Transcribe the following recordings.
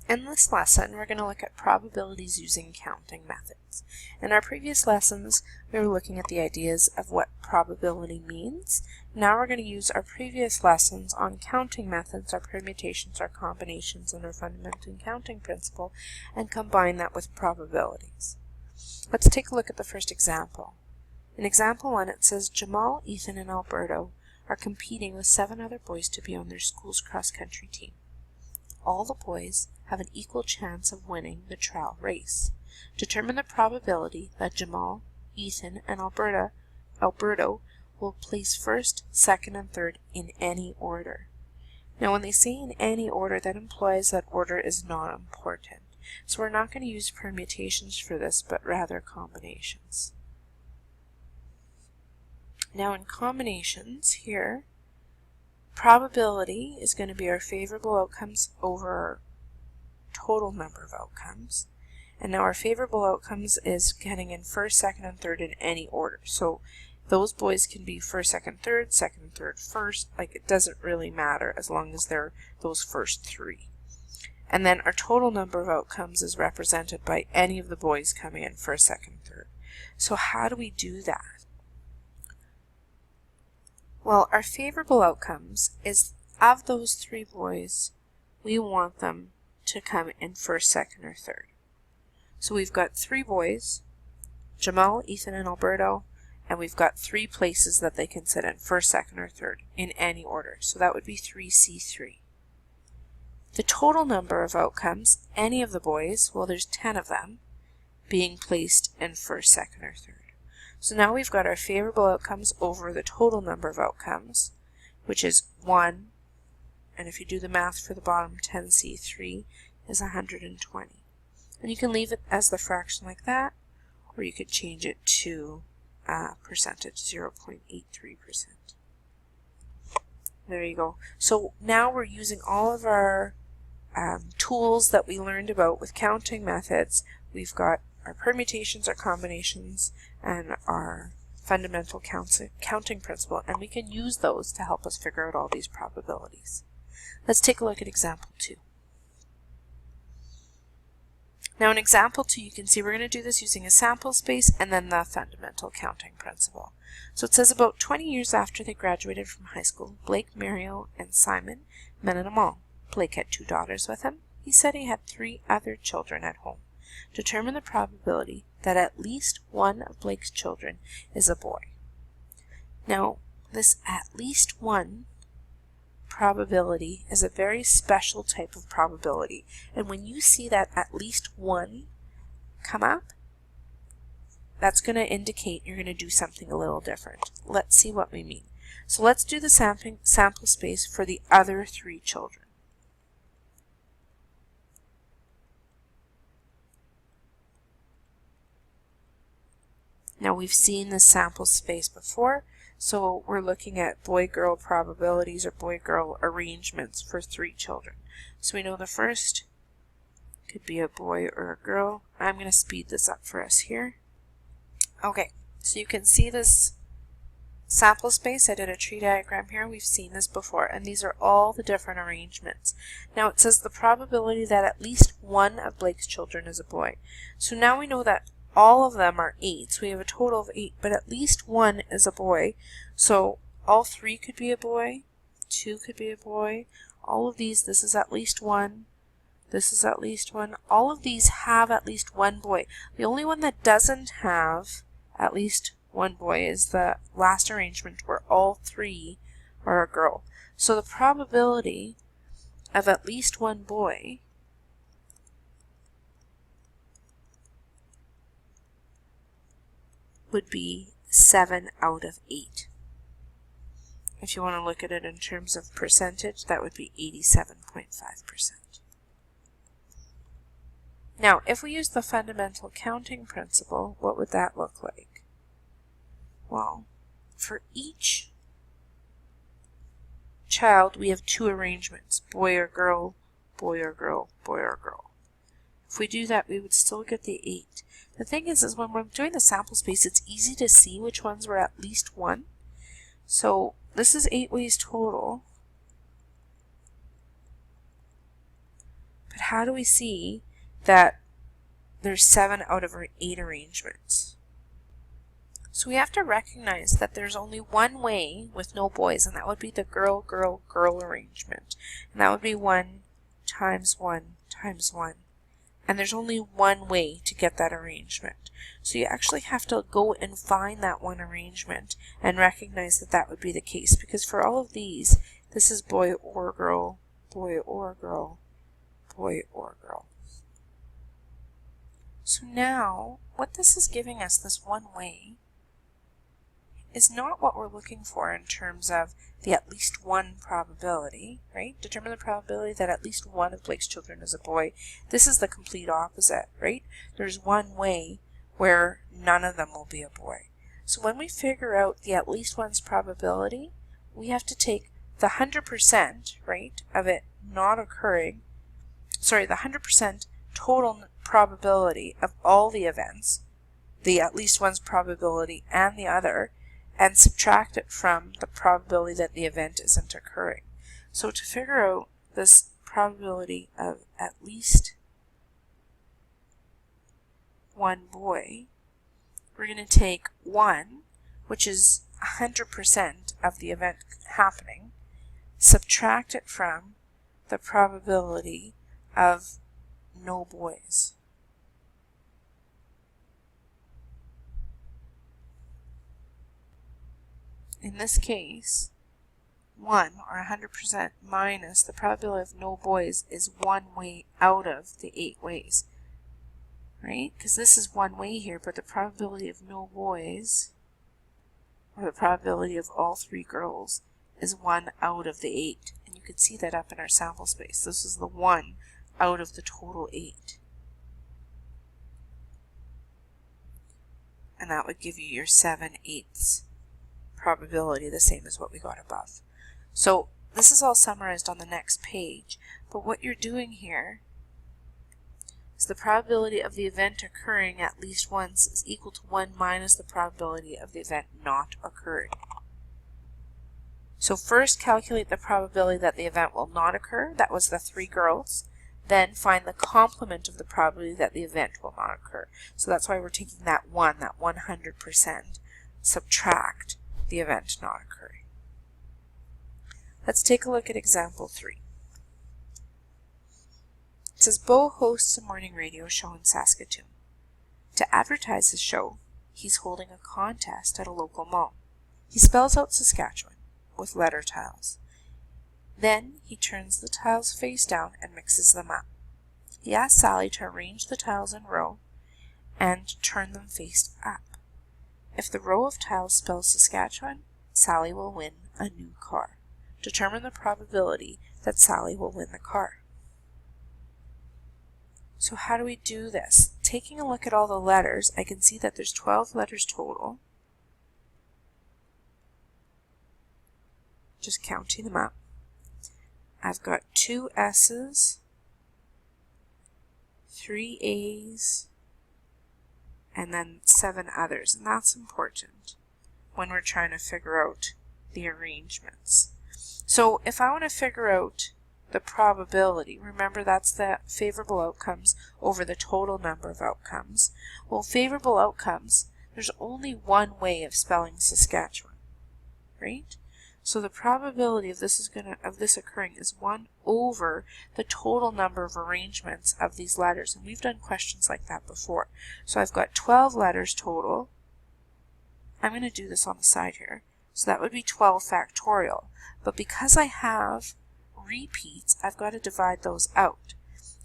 In this lesson, we're going to look at probabilities using counting methods. In our previous lessons, we were looking at the ideas of what probability means. Now we're going to use our previous lessons on counting methods, our permutations, our combinations, and our fundamental counting principle, and combine that with probabilities. Let's take a look at the first example. In example 1, it says Jamal, Ethan, and Alberto are competing with 7 other boys to be on their school's cross-country team. All the boys have an equal chance of winning the trial race. Determine the probability that Jamal, Ethan, and Alberto will place first, second, and third in any order. Now when they say in any order, that implies that order is not important. So we're not going to use permutations for this, but rather combinations. Now in combinations here, probability is going to be our favorable outcomes over our total number of outcomes. And now our favorable outcomes is getting in first, second, and third in any order. So those boys can be first, second, third, first. Like, it doesn't really matter as long as they're those first 3. And then our total number of outcomes is represented by any of the boys coming in first, second, third. So how do we do that? Well, our favorable outcomes is of those 3 boys, we want them to come in first, second, or third. So we've got 3 boys, Jamal, Ethan, and Alberto, and we've got 3 places that they can sit in, first, second, or third, in any order. So that would be 3C3. The total number of outcomes, any of the boys, well, there's 10 of them, being placed in first, second, or third. So now we've got our favorable outcomes over the total number of outcomes, which is 1, and if you do the math for the bottom, 10C3 is 120. And you can leave it as the fraction like that, or you could change it to percentage, 0.83%. There you go. So now we're using all of our tools that we learned about with counting methods. We've got our permutations, our combinations, and our fundamental counting principle, and we can use those to help us figure out all these probabilities. Let's take a look at example 2. Now in example 2, you can see we're going to do this using a sample space and then the fundamental counting principle. So it says about 20 years after they graduated from high school, Blake, Mariel, and Simon met in a mall. Blake had 2 daughters with him. He said he had 3 other children at home. Determine the probability that at least one of Blake's children is a boy. Now, this at least one probability is a very special type of probability. And when you see that at least one come up, that's going to indicate you're going to do something a little different. Let's see what we mean. So let's do the sample space for the other 3 children. Now we've seen the sample space before, so we're looking at boy-girl probabilities or boy-girl arrangements for 3 children. So we know the first could be a boy or a girl. I'm going to speed this up for us here. Okay, so you can see this sample space. I did a tree diagram here. We've seen this before, and these are all the different arrangements. Now it says the probability that at least one of Blake's children is a boy. So now we know that all of them are 8, so we have a total of 8, but at least one is a boy. So all 3 could be a boy, 2 could be a boy, all of these, this is at least 1, this is at least 1, all of these have at least one boy. The only one that doesn't have at least one boy is the last arrangement where all 3 are a girl. So the probability of at least one boy would be 7 out of 8. If you want to look at it in terms of percentage, that would be 87.5%. Now, if we use the fundamental counting principle, what would that look like? Well, for each child, we have 2 arrangements, boy or girl, boy or girl, boy or girl. If we do that, we would still get the 8. The thing is when we're doing the sample space, it's easy to see which ones were at least 1. So this is 8 ways total. But how do we see that there's 7 out of 8 arrangements? So we have to recognize that there's only one way with no boys, and that would be the girl, girl, girl arrangement. And that would be 1 times 1 times 1. And there's only one way to get that arrangement. So you actually have to go and find that one arrangement and recognize that that would be the case. Because for all of these, this is boy or girl, boy or girl, boy or girl. So now, what this is giving us, this one way, is not what we're looking for in terms of the at least one probability, right? Determine the probability that at least one of Blake's children is a boy. This is the complete opposite, right? There's one way where none of them will be a boy. So when we figure out the at least one's probability, we have to take the 100%, right, of it not occurring, the 100% total probability of all the events, the at least one's probability and the other, and subtract it from the probability that the event isn't occurring. So to figure out this probability of at least one boy, we're going to take 1, which is 100% of the event happening, subtract it from the probability of no boys. In this case, 1, or 100%, minus the probability of no boys is one way out of the 8 ways, right? Because this is one way here, but the probability of no boys, or the probability of all 3 girls, is 1 out of the 8. And you can see that up in our sample space. This is the 1 out of the total 8. And that would give you your 7/8 probability, the same as what we got above. So this is all summarized on the next page, but what you're doing here is the probability of the event occurring at least once is equal to 1 minus the probability of the event not occurring. So first calculate the probability that the event will not occur, that was the 3 girls, then find the complement of the probability that the event will not occur. So that's why we're taking that 1, that 100%, subtract the event not occurring. Let's take a look at example 3. It says, Beau hosts a morning radio show in Saskatoon. To advertise his show, he's holding a contest at a local mall. He spells out Saskatchewan with letter tiles. Then he turns the tiles face down and mixes them up. He asks Sally to arrange the tiles in a row and turn them face up. If the row of tiles spells Saskatchewan, Sally will win a new car. Determine the probability that Sally will win the car. So how do we do this? Taking a look at all the letters, I can see that there's 12 letters total. Just counting them up. I've got 2 S's, 3 A's, and then 7 others, and that's important when we're trying to figure out the arrangements. So if I want to figure out the probability, remember that's the favorable outcomes over the total number of outcomes. Well, favorable outcomes, there's only one way of spelling Saskatchewan, right? So the probability of this occurring is 1 over the total number of arrangements of these letters. And we've done questions like that before. So I've got 12 letters total. I'm going to do this on the side here. So that would be 12 factorial. But because I have repeats, I've got to divide those out.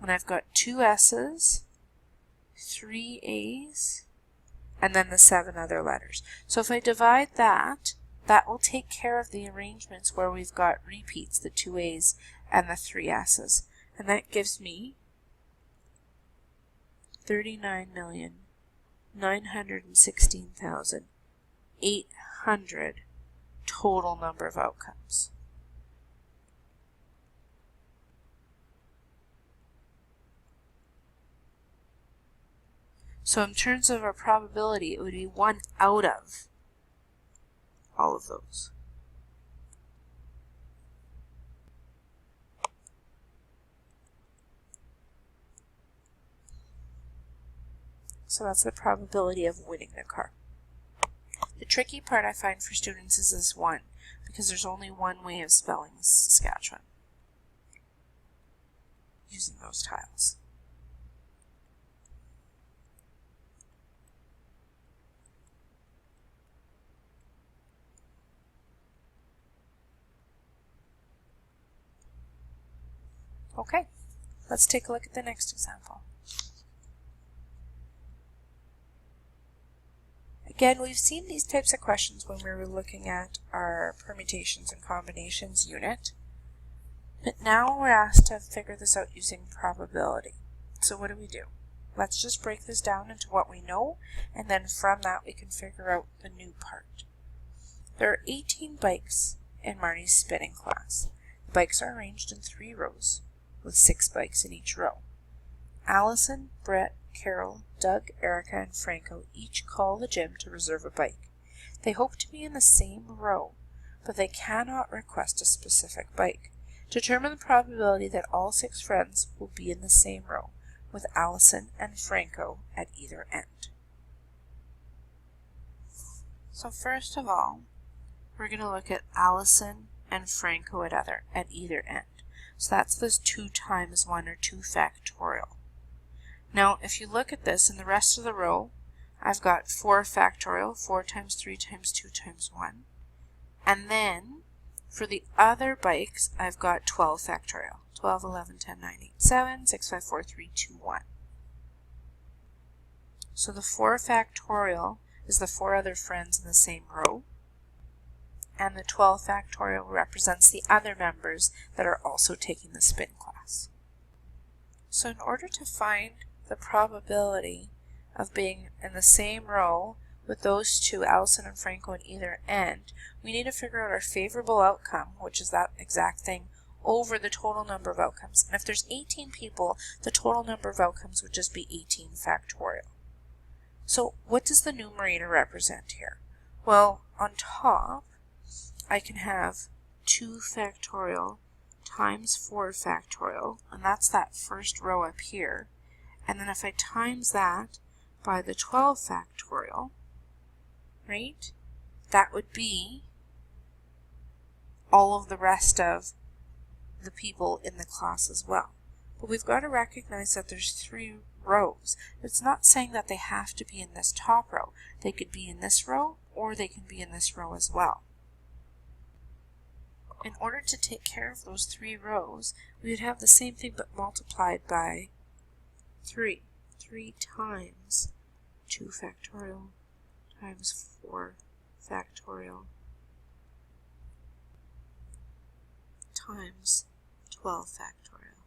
And I've got 2 S's, 3 A's, and then the 7 other letters. So if I divide that, that will take care of the arrangements where we've got repeats, the 2 A's and the 3 S's. And that gives me 39,916,800 total number of outcomes. So in terms of a probability, it would be 1 out of all of those. So that's the probability of winning the car. The tricky part I find for students is this one, because there's only one way of spelling Saskatchewan using those tiles. Okay, let's take a look at the next example. Again, we've seen these types of questions when we were looking at our permutations and combinations unit, but now we're asked to figure this out using probability. So what do? Let's just break this down into what we know, and then from that we can figure out the new part. There are 18 bikes in Marnie's spinning class. The bikes are arranged in 3 rows, with 6 bikes in each row. Allison, Brett, Carol, Doug, Erica, and Franco each call the gym to reserve a bike. They hope to be in the same row, but they cannot request a specific bike. Determine the probability that all 6 friends will be in the same row, with Allison and Franco at either end. So first of all, we're going to look at Allison and Franco at either end. So that's this 2 times 1 or 2 factorial. Now, if you look at this in the rest of the row, I've got 4 factorial, 4 times 3 times 2 times 1. And then, for the other bikes, I've got 12 factorial. 12, 11, 10, 9, 8, 7, 6, 5, 4, 3, 2, 1. So the 4 factorial is the 4 other friends in the same row. And the 12 factorial represents the other members that are also taking the spin class. So in order to find the probability of being in the same row with those 2, Allison and Franco, at either end, we need to figure out our favorable outcome, which is that exact thing, over the total number of outcomes. And if there's 18 people, the total number of outcomes would just be 18 factorial. So what does the numerator represent here? Well, on top, I can have 2 factorial times 4 factorial, and that's that first row up here. And then if I times that by the 12 factorial, right, that would be all of the rest of the people in the class as well. But we've got to recognize that there's 3 rows. It's not saying that they have to be in this top row. They could be in this row, or they can be in this row as well. In order to take care of those 3 rows, we would have the same thing but multiplied by 3. 3 times 2 factorial times 4 factorial times 12 factorial.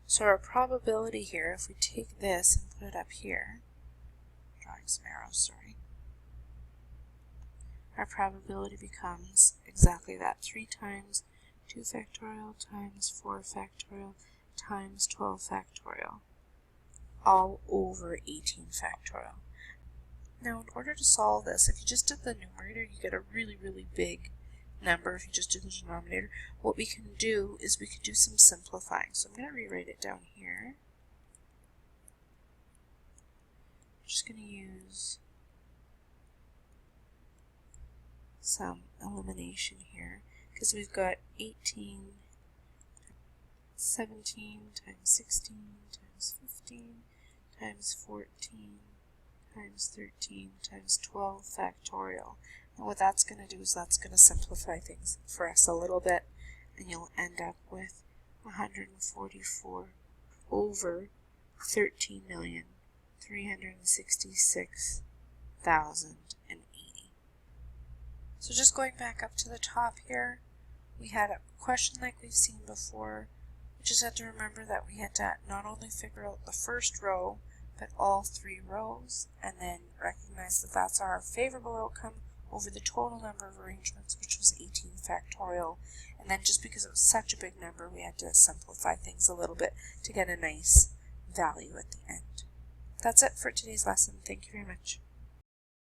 So our probability here, if we take this and put it up here, drawing some arrows, sorry, our probability becomes exactly that, 3 times 2 factorial times 4 factorial times 12 factorial, all over 18 factorial. Now, in order to solve this, if you just did the numerator, you get a really, really big number. If you just do the denominator, what we can do is we can do some simplifying. So I'm going to rewrite it down here. I'm just going to use some elimination here, because we've got 18, 17 times 16 times 15 times 14 times 13 times 12 factorial. And what that's going to do is that's going to simplify things for us a little bit, and you'll end up with 144 over 13,366,080. So just going back up to the top here, we had a question like we've seen before. We just had to remember that we had to not only figure out the first row, but all 3 rows, and then recognize that that's our favorable outcome over the total number of arrangements, which was 18 factorial. And then just because it was such a big number, we had to simplify things a little bit to get a nice value at the end. That's it for today's lesson. Thank you very much.